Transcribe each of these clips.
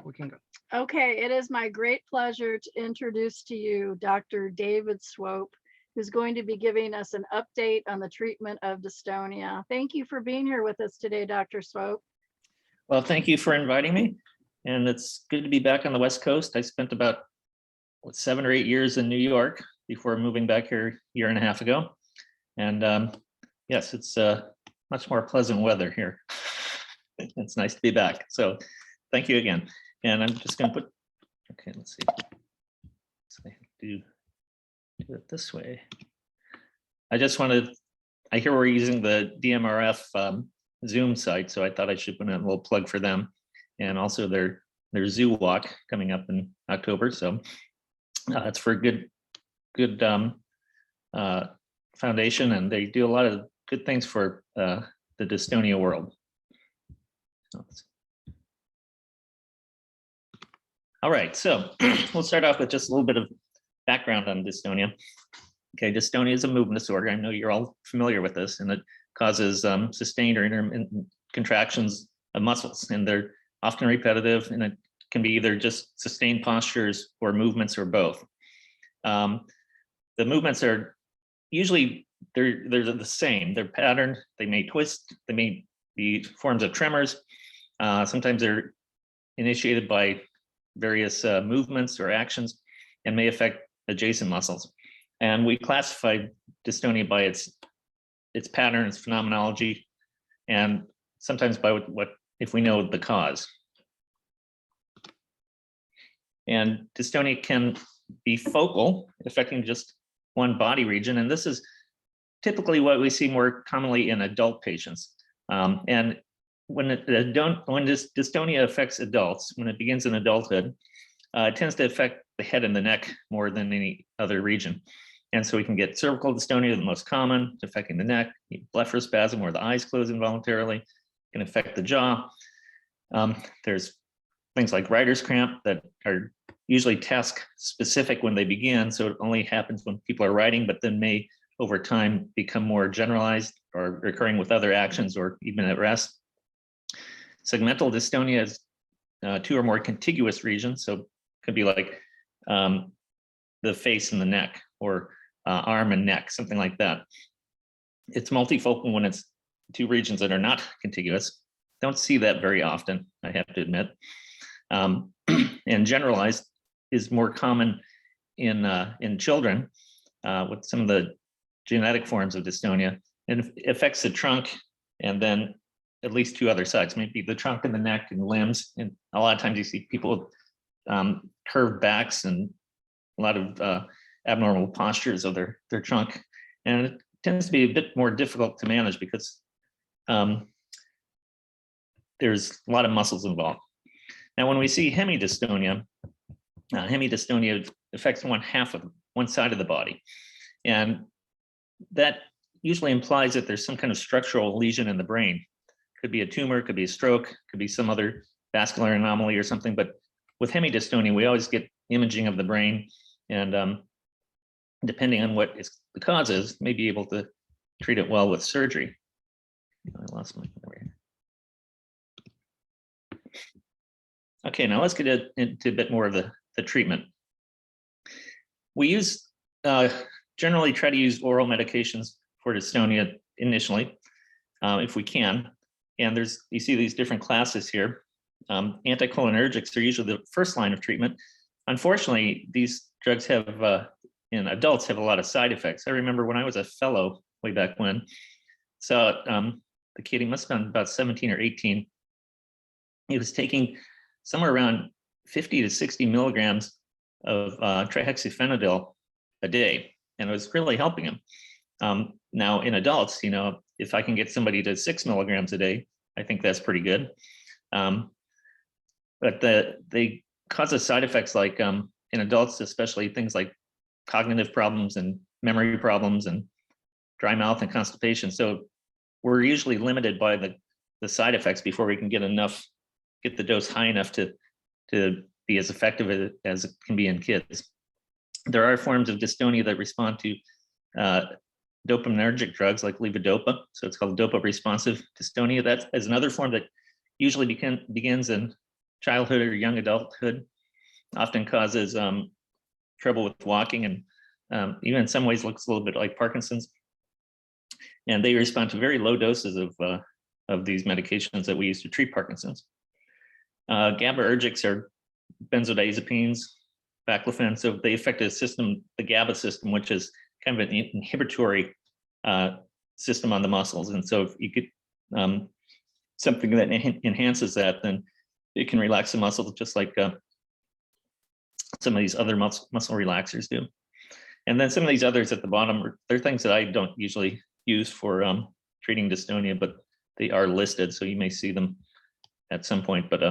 we can go. Okay, it is my great pleasure to introduce to you Dr. David Swope, who's going to be giving us an update on the treatment of dystonia. Thank you for being here with us today, Dr. Swope. Well, thank you for inviting me. And it's good to be back on the West Coast. I spent about 7 or 8 years in New York before moving back here a year and a half ago. And yes, it's much more pleasant weather here. It's nice to be back. So thank you again. And I'm just going to put, okay, let's see. So I have to do it this way. I just wanted, I hear we're using the DMRF Zoom site, so I thought I should put in a little plug for them, and also their zoo walk coming up in October. So it's for a good foundation, and they do a lot of good things for the dystonia world. All right, so we'll start off with just a little bit of background on dystonia. Okay, dystonia is a movement disorder. I know you're all familiar with this, and it causes sustained or intermittent contractions of muscles, and they're often repetitive, and it can be either just sustained postures or movements or both. The movements are usually, they're the same. They're patterned, they may twist, they may be forms of tremors. Sometimes they're initiated by various movements or actions and may affect adjacent muscles. And we classified dystonia by its pattern, its phenomenology, and sometimes by what if we know the cause. And dystonia can be focal, affecting just one body region, and this is typically what we see more commonly in adult patients. And when this dystonia affects adults, when it begins in adulthood, it tends to affect the head and the neck more than any other region. And so we can get cervical dystonia, the most common, affecting the neck, blepharospasm, where the eyes close involuntarily, can affect the jaw. There's things like writer's cramp that are usually task specific when they begin, so it only happens when people are writing, but then may over time become more generalized or recurring with other actions or even at rest. Segmental dystonia is 2 or more contiguous regions, so it could be like the face and the neck, or arm and neck, something like that. It's multifocal when it's 2 regions that are not contiguous. Don't see that very often, I have to admit. And generalized is more common in children with some of the genetic forms of dystonia, and it affects the trunk and then at least 2 other sides, maybe the trunk and the neck and limbs. And a lot of times you see people with curved backs and a lot of abnormal postures of their trunk. And it tends to be a bit more difficult to manage because there's a lot of muscles involved. Now, when we see hemidystonia, hemidystonia affects one side of the body. And that usually implies that there's some kind of structural lesion in the brain. Could be a tumor, could be a stroke, could be some other vascular anomaly or something. But with hemidystonia, we always get imaging of the brain, and depending on what the cause is, may be able to treat it well with surgery. I lost my over here. Okay, now let's get into a bit more of the treatment. We generally try to use oral medications for dystonia initially, if we can. And you see these different classes here. Anticholinergics are usually the first line of treatment. Unfortunately, these drugs in adults have a lot of side effects. I remember when I was a fellow way back when, so the kid, he must have been about 17 or 18. He was taking somewhere around 50 to 60 milligrams of trihexyphenidyl a day, and it was really helping him. Now in adults, if I can get somebody to 6 milligrams a day, I think that's pretty good. But they cause us side effects like in adults, especially things like cognitive problems and memory problems and dry mouth and constipation. So we're usually limited by the side effects before we can get the dose high enough to be as effective as it can be in kids. There are forms of dystonia that respond to dopaminergic drugs like levodopa. So it's called dopa responsive dystonia. That is another form that usually begins in childhood or young adulthood, often causes trouble with walking, and even in some ways looks a little bit like Parkinson's. And they respond to very low doses of these medications that we use to treat Parkinson's. GABAergics are benzodiazepines, baclofen, so they affect the system, the GABA system, which is kind of an inhibitory system on the muscles. And so if you get something that enhances that, then it can relax the muscle just like some of these other muscle relaxers do. And then some of these others at the bottom, they're things that I don't usually use for treating dystonia, but they are listed, so you may see them at some point, but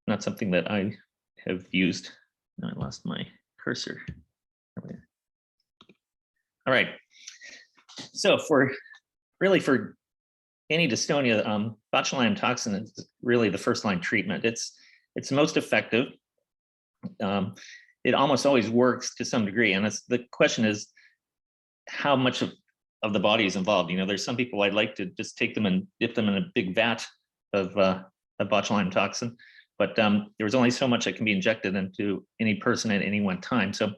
not something that I have used. I lost my cursor. All right. So for any dystonia, botulinum toxin is really the first line treatment. It's most effective. It almost always works to some degree, and the question is how much of the body is involved. You know, there's some people I'd like to just take them and dip them in a big vat of botulinum toxin, but there's only so much that can be injected into any person at any one time. So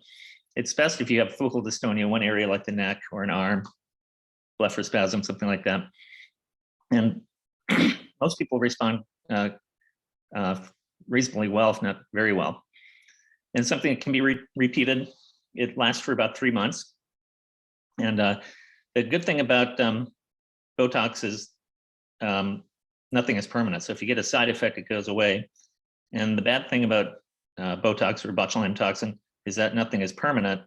it's best if you have focal dystonia, one area like the neck or an arm, blepharospasm, something like that. And most people respond reasonably well, if not very well. And something that can be repeated. It lasts for about 3 months. And the good thing about Botox is nothing is permanent. So if you get a side effect, it goes away. And the bad thing about Botox or botulinum toxin is that nothing is permanent,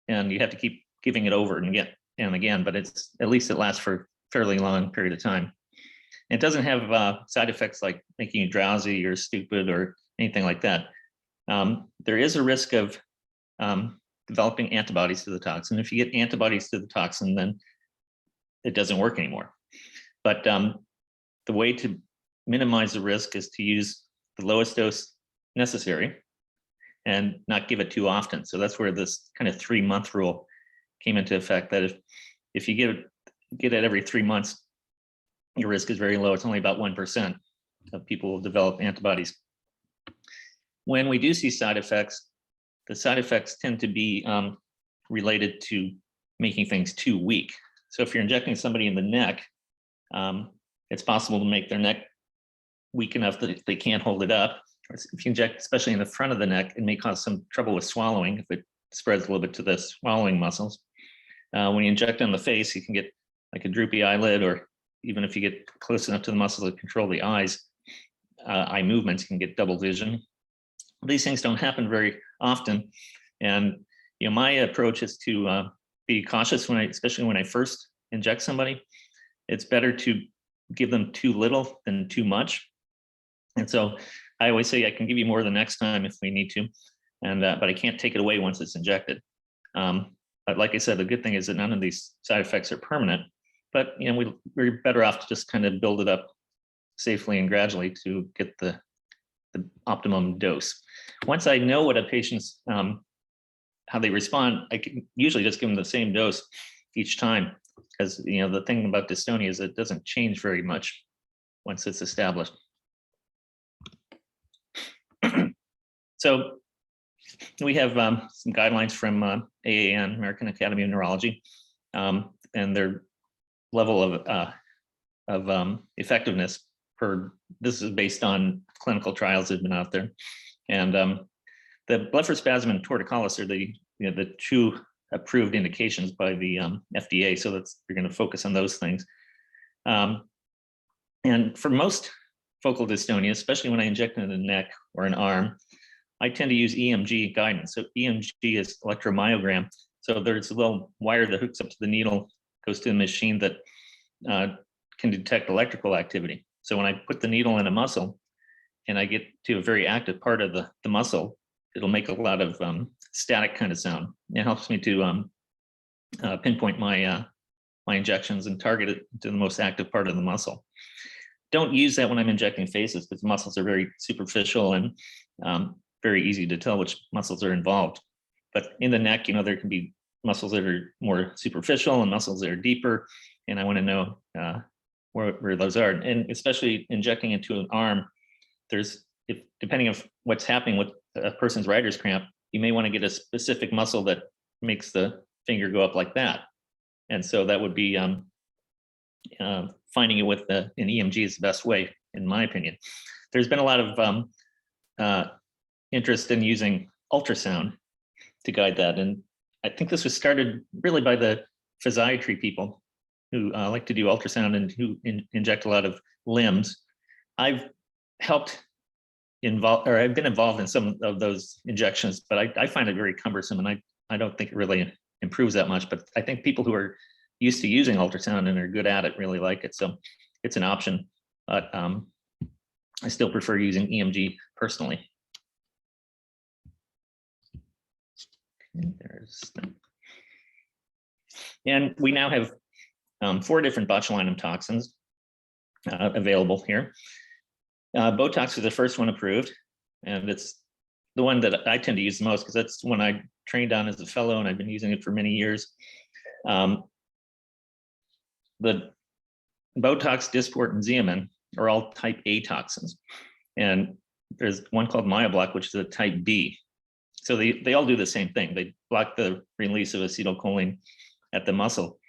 and you have to keep giving it over and again, but at least it lasts for a fairly long period of time. It doesn't have side effects like making you drowsy or stupid or anything like that. There is a risk of developing antibodies to the toxin. If you get antibodies to the toxin, then it doesn't work anymore. But the way to minimize the risk is to use the lowest dose necessary and not give it too often. So that's where this kind of 3-month rule came into effect, that if you get it every 3 months, your risk is very low. It's only about 1% of people will develop antibodies. When we do see side effects, the side effects tend to be related to making things too weak. So if you're injecting somebody in the neck, it's possible to make their neck weak enough that they can't hold it up. If you inject, especially in the front of the neck, it may cause some trouble with swallowing if it spreads a little bit to the swallowing muscles. When you inject on the face, you can get like a droopy eyelid, or even if you get close enough to the muscles to control the eyes, eye movements, you can get double vision. These things don't happen very often. And my approach is to be cautious especially when I first inject somebody. It's better to give them too little than too much. And so I always say I can give you more the next time if we need to, and but I can't take it away once it's injected. But like I said, the good thing is that none of these side effects are permanent. But we're better off to just kind of build it up safely and gradually to get the optimum dose. Once I know what a patient's how they respond, I can usually just give them the same dose each time, because the thing about dystonia is it doesn't change very much once it's established. So we have some guidelines from AAN, American Academy of Neurology, and their level of effectiveness this is based on clinical trials that have been out there. And the blepharospasm and torticollis are the two approved indications by the FDA. So you're going to focus on those things. And for most focal dystonia, especially when I inject in the neck or an arm, I tend to use EMG guidance. So EMG is electromyogram. So there's a little wire that hooks up to the needle, goes to the machine that can detect electrical activity. So when I put the needle in a muscle and I get to a very active part of the muscle, it'll make a lot of static kind of sound. It helps me to pinpoint my injections and target it to the most active part of the muscle. Don't use that when I'm injecting faces, because the muscles are very superficial and very easy to tell which muscles are involved. But in the neck, there can be muscles that are more superficial and muscles that are deeper, and I want to know where those are. And especially injecting into an arm, there's if depending on what's happening with a person's writer's cramp, you may want to get a specific muscle that makes the finger go up like that. And so that would be finding it with an EMG is the best way, in my opinion. There's been a lot of interest in using ultrasound to guide that. And I think this was started really by the physiatry people who like to do ultrasound and who inject a lot of limbs. I've I've been involved in some of those injections, but I find it very cumbersome, and I don't think it really improves that much. But I think people who are used to using ultrasound and are good at it really like it. So it's an option, but I still prefer using EMG personally. And we now have 4 different botulinum toxins available here. Botox is the first one approved, and it's the one that I tend to use the most because that's the one I trained on as a fellow, and I've been using it for many years. The Botox, Dysport, and Xeomin are all type A toxins, and there's one called Myoblock, which is a type B. So they all do the same thing. They block the release of acetylcholine at the muscle.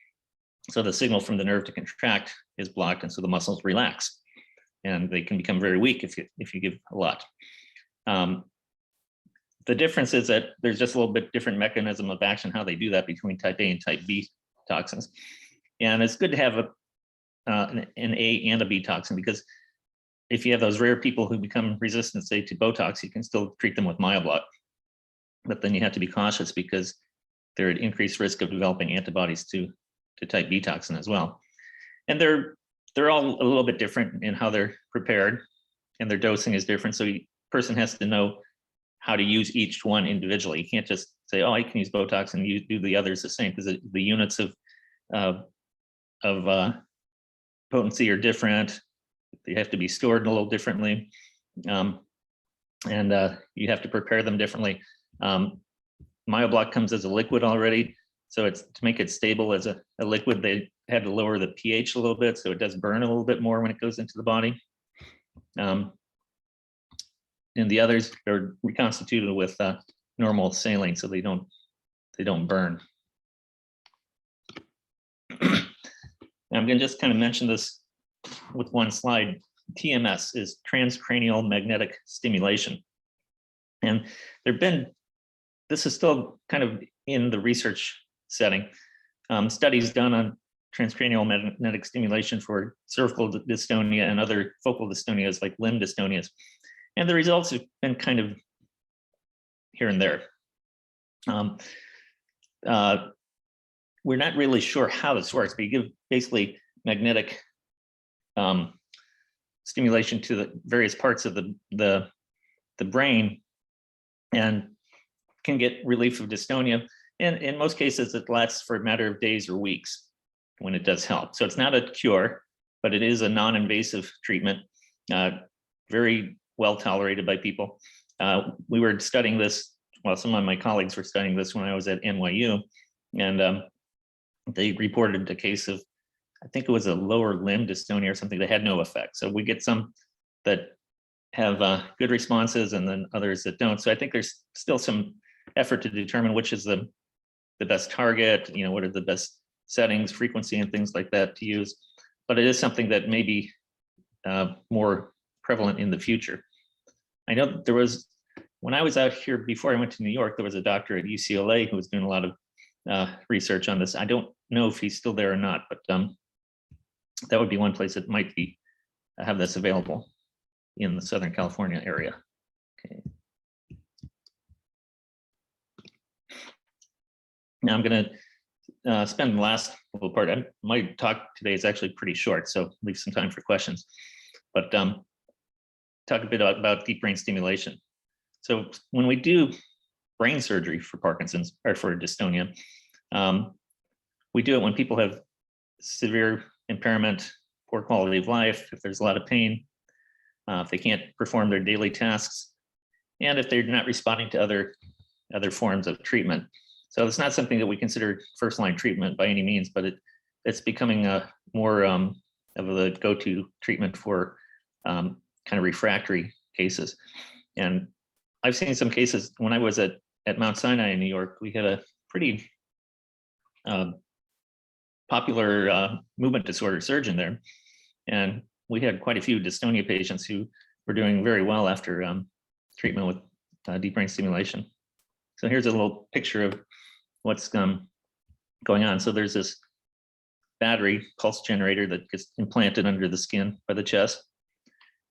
So the signal from the nerve to contract is blocked, and so the muscles relax, and they can become very weak if you give a lot. The difference is that there's just a little bit different mechanism of action, how they do that between type A and type B toxins. And it's good to have an A and a B toxin, because if you have those rare people who become resistant, say, to Botox, you can still treat them with Myoblock. But then you have to be cautious because they're at increased risk of developing antibodies to type B toxin as well. And they're all a little bit different in how they're prepared, and their dosing is different. So a person has to know how to use each one individually. You can't just say, oh, I can use Botox and you do the others the same, because the units of potency are different. They have to be stored a little differently, and you have to prepare them differently. Myoblock comes as a liquid already, so it's to make it stable as a liquid. They had to lower the pH a little bit, so it does burn a little bit more when it goes into the body. And the others are reconstituted with normal saline, so they don't burn. I'm going to just kind of mention this with one slide. TMS is transcranial magnetic stimulation, and this is still kind of in the research setting. Studies done on transcranial magnetic stimulation for cervical dystonia and other focal dystonias like limb dystonias. And the results have been kind of here and there. We're not really sure how this works, but you give basically magnetic stimulation to the various parts of the brain, and can get relief of dystonia. And in most cases, it lasts for a matter of days or weeks when it does help. So it's not a cure, but it is a non-invasive treatment, very well tolerated by people. We were studying this, well, some of my colleagues were studying this when I was at NYU, and they reported a case of, I think it was a lower limb dystonia or something that had no effect. So we get some that have good responses and then others that don't. So I think there's still some effort to determine which is the best target, what are the best settings, frequency, and things like that to use. But it is something that may be more prevalent in the future. I know there was, when I was out here before I went to New York, there was a doctor at UCLA who was doing a lot of research on this. I don't know if he's still there or not, but that would be one place that might be have this available in the Southern California area. Okay. Now I'm going to spend the last little part. My talk today is actually pretty short, so leave some time for questions. But talk a bit about deep brain stimulation. So when we do brain surgery for Parkinson's or for dystonia, we do it when people have severe impairment, poor quality of life, if there's a lot of pain, if they can't perform their daily tasks, and if they're not responding to other forms of treatment. So it's not something that we consider first-line treatment by any means, but it's becoming a more of the go-to treatment for kind of refractory cases. And I've seen some cases when I was at Mount Sinai in New York. We had a pretty popular movement disorder surgeon there. And we had quite a few dystonia patients who were doing very well after treatment with deep brain stimulation. So here's a little picture of what's going on. So there's this battery pulse generator that gets implanted under the skin by the chest.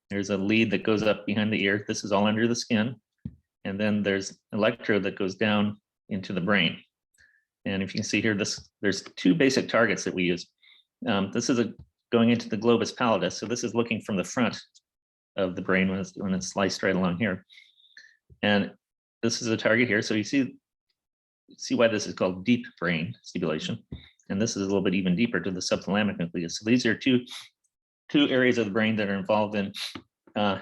There's a lead that goes up behind the ear. This is all under the skin. And then there's an electrode that goes down into the brain. And if you can see here, there's two basic targets that we use. This is going into the globus pallidus. So this is looking from the front of the brain when it's sliced right along here. And this is a target here. So you see why this is called deep brain stimulation. And this is a little bit even deeper to the subthalamic nucleus. So these are two areas of the brain that are involved in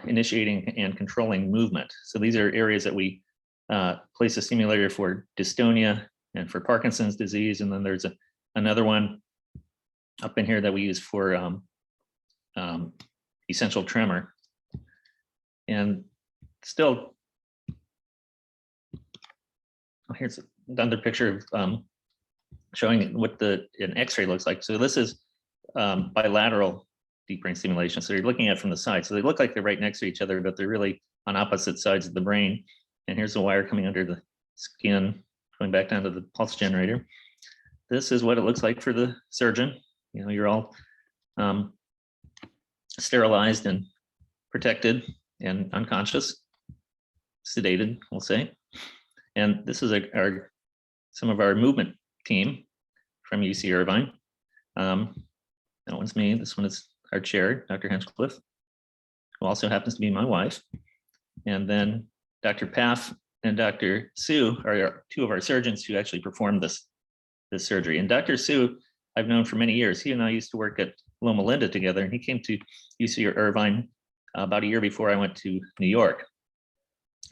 initiating and controlling movement. So these are areas that we place a stimulator for dystonia and for Parkinson's disease. And then there's another one up in here that we use for essential tremor. And still, here's another picture of showing what an X-ray looks like. So this is bilateral deep brain stimulation. So you're looking at it from the side. So they look like they're right next to each other, but they're really on opposite sides of the brain. And here's the wire coming under the skin, going back down to the pulse generator. This is what it looks like for the surgeon. You know, you're all sterilized and protected and unconscious, sedated, we'll say. And this is some of our movement team from UC Irvine. That one's me. This one is our chair, Dr. Hinchcliffe, who also happens to be my wife. And then Dr. Paff and Dr. Sue are two of our surgeons who actually performed this surgery. And Dr. Sue, I've known for many years. He and I used to work at Loma together, and he came to UC Irvine about a year before I went to New York.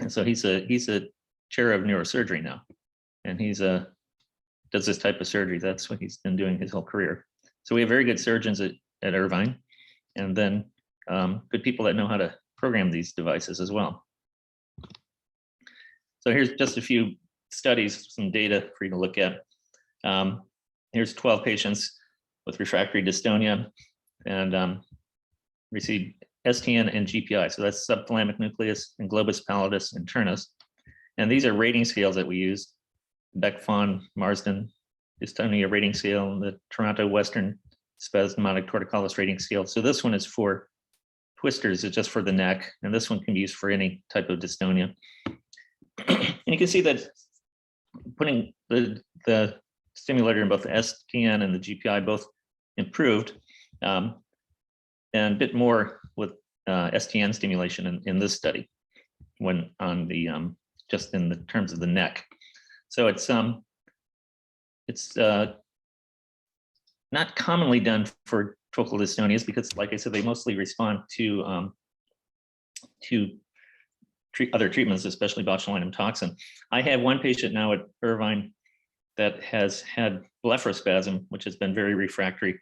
And so he's a chair of neurosurgery now, and he's does this type of surgery. That's what he's been doing his whole career. So we have very good surgeons at Irvine, and then good people that know how to program these devices as well. So here's just a few studies, some data for you to look at. Here's 12 patients with refractory dystonia and received STN and GPI. So that's subthalamic nucleus and globus pallidus internus. And these are rating scales that we use: Beck-Fawn, Marsden dystonia rating scale, and the Toronto Western spasmodic torticollis rating scale. So this one is for twisters, it's just for the neck, and this one can be used for any type of dystonia. And you can see that putting the stimulator in both the STN and the GPI both improved, and a bit more with STN stimulation in this study when on the just in the terms of the neck. So it's not commonly done for focal dystonias because, like I said, they mostly respond to other treatments, especially botulinum toxin. I have one patient now at Irvine that has had blepharospasm, which has been very refractory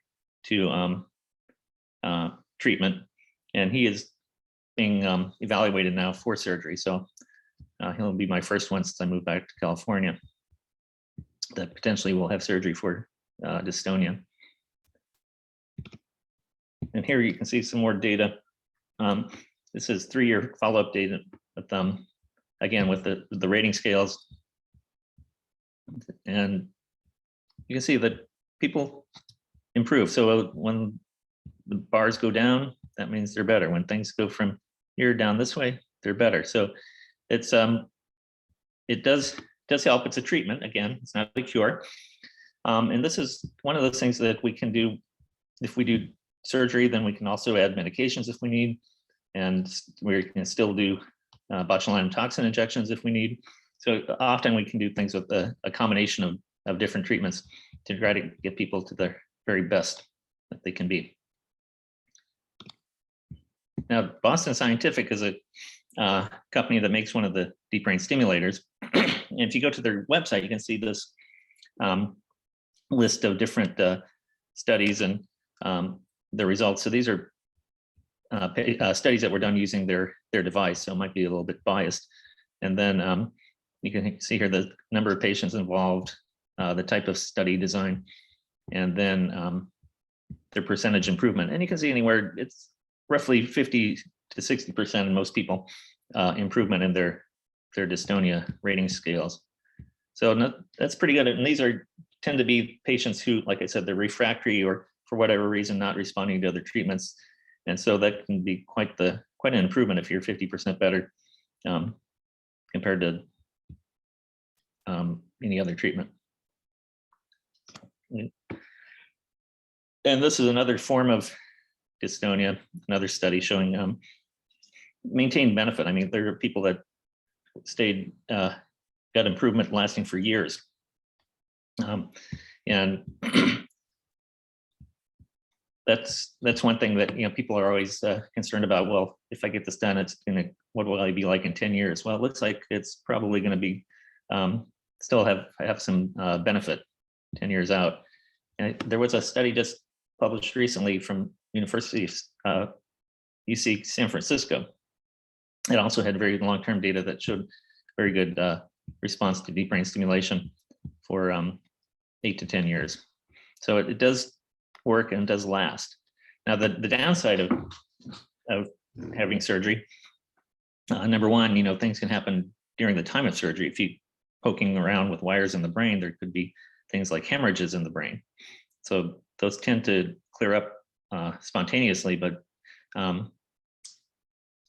to treatment, and he is being evaluated now for surgery. So he'll be my first one since I moved back to California that potentially will have surgery for dystonia. And here you can see some more data. This is 3-year follow-up data with again with the rating scales, and you can see that people improve. So when the bars go down, that means they're better. When things go from here down this way, they're better. So it's it does help. It's a treatment. Again, it's not a cure. And this is one of those things that we can do. If we do surgery, then we can also add medications if we need, and we can still do botulinum toxin injections if we need. So often we can do things with a combination of different treatments to try to get people to their very best that they can be. Now, Boston Scientific is a company that makes one of the deep brain stimulators. And if you go to their website, you can see this list of different studies and the results. So these are studies that were done using their their device, so it might be a little bit biased. And then you can see here the number of patients involved, the type of study design, and then their percentage improvement. And you can see anywhere, it's roughly 50 to 60% in most people, improvement in their dystonia rating scales. So that's pretty good. And these tend to be patients who, like I said, they're refractory or for whatever reason not responding to other treatments. And so that can be quite an improvement if you're 50% better compared to any other treatment. And this is another form of dystonia, another study showing maintained benefit. I mean, there are people that got improvement lasting for years. And that's one thing that, people are always concerned about. Well, if I get this done, what will I be like in 10 years? Well, it looks like it's probably going to be still have some benefit 10 years out. And there was a study just published recently from University of UC San Francisco. It also had very long-term data that showed very good response to deep brain stimulation for 8 to 10 years. So it does work and does last. Now, the downside of having surgery, number one, things can happen during the time of surgery. If you poking around with wires in the brain, there could be things like hemorrhages in the brain. So those tend to clear up spontaneously, but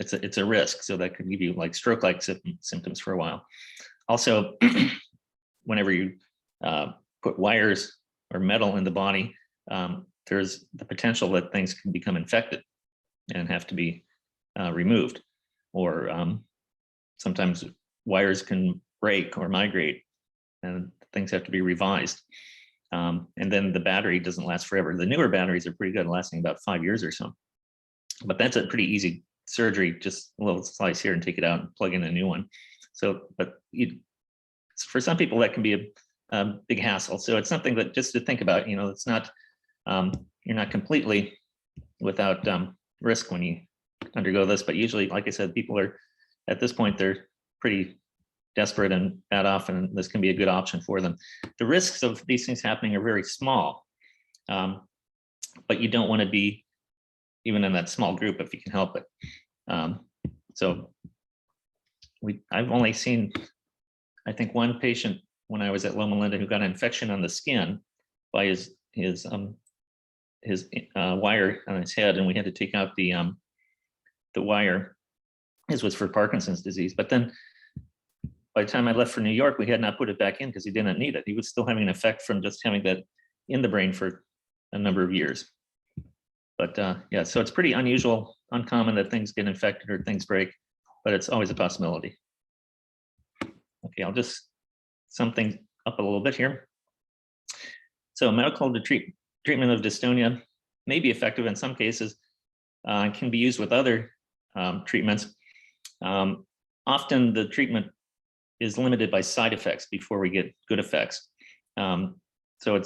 it's a risk. So that could give you like stroke-like symptoms for a while. Also, whenever you put wires or metal in the body, there's the potential that things can become infected and have to be removed. Or sometimes wires can break or migrate and things have to be revised. And then the battery doesn't last forever. The newer batteries are pretty good, lasting about 5 years or so. But that's a pretty easy surgery, just a little slice here and take it out and plug in a new one. So, but for some people that can be a big hassle. So it's something that just to think about, it's not, you're not completely without risk when you undergo this, but usually, like I said, people are, at this point, they're pretty desperate and bad off, and this can be a good option for them. The risks of these things happening are very small, but you don't want to be even in that small group if you can help it. So I've only seen, I think, one patient when I was at Loma who got an infection on the skin by his wire on his head, and we had to take out the wire. His was for Parkinson's disease, but then by the time I left for New York, we had not put it back in because he didn't need it. He was still having an effect from just having that in the brain for a number of years. But yeah, so it's pretty unusual, uncommon that things get infected or things break, but it's always a possibility. Okay, I'll just sum things up a little bit here. So medical treatment of dystonia may be effective in some cases, can be used with other treatments. Often the treatment is limited by side effects before we get good effects. So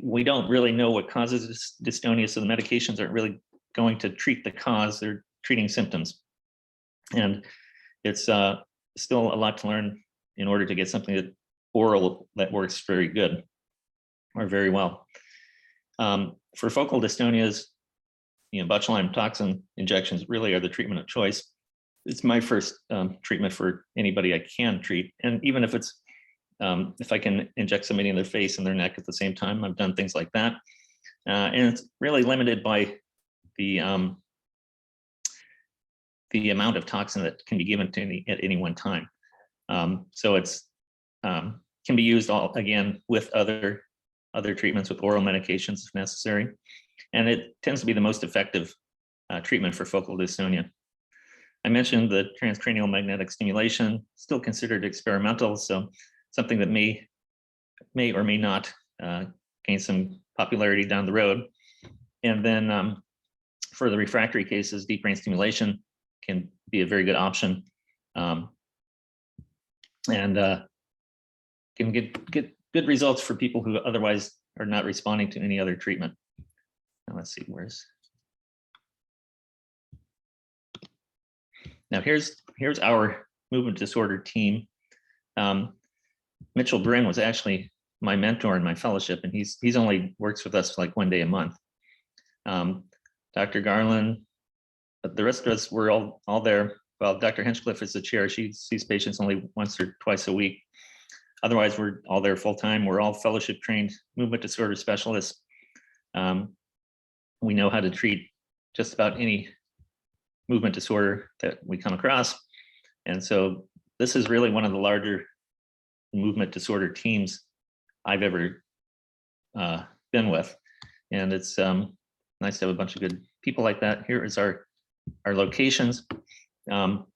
we don't really know what causes dystonia, so the medications aren't really going to treat the cause, they're treating symptoms. And it's still a lot to learn in order to get something oral that works very good or very well. For focal dystonias, botulinum toxin injections really are the treatment of choice. It's my first treatment for anybody I can treat. And even if it's, if I can inject somebody in their face and their neck at the same time, I've done things like that. And it's really limited by the amount of toxin that can be given to at any one time. So it's can be used again with other treatments, with oral medications if necessary. And it tends to be the most effective treatment for focal dystonia. I mentioned the transcranial magnetic stimulation, still considered experimental, so something that may or may not gain some popularity down the road. And then for the refractory cases, deep brain stimulation can be a very good option, and can get good results for people who otherwise are not responding to any other treatment. Now let's see, Now here's our movement disorder team. Mitchell Bryn was actually my mentor in my fellowship, and he's only works with us like 1 day a month. Dr. Garland, the rest of us, we're all there. Well, Dr. Henchcliffe is the chair. She sees patients only once or twice a week. Otherwise, we're all there full time. We're all fellowship trained movement disorder specialists. We know how to treat just about any movement disorder that we come across. And so this is really one of the larger movement disorder teams I've ever been with. And it's nice to have a bunch of good people like that. Here is our locations. Let's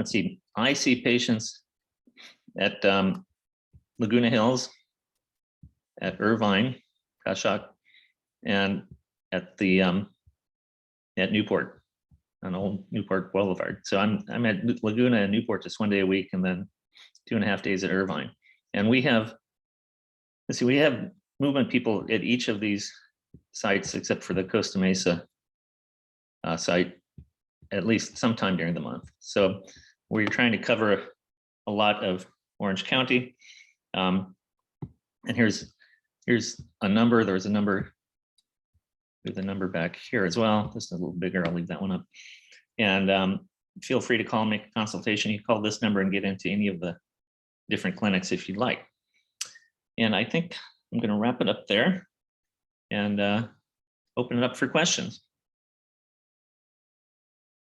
see, I see patients at Laguna Hills, at Irvine, Goshawk, and at the at Newport, on Old Newport Boulevard. So I'm at Laguna and Newport just 1 day a week, and then 2.5 days at Irvine. And we have, let's see, we have movement people at each of these sites except for the Costa Mesa site, at least sometime during the month. So we're trying to cover a lot of Orange County. And here's a number. There's a number back here as well. This is a little bigger. I'll leave that one up. And feel free to call, make a consultation. You call this number and get into any of the different clinics if you'd like. And I think I'm going to wrap it up there and open it up for questions.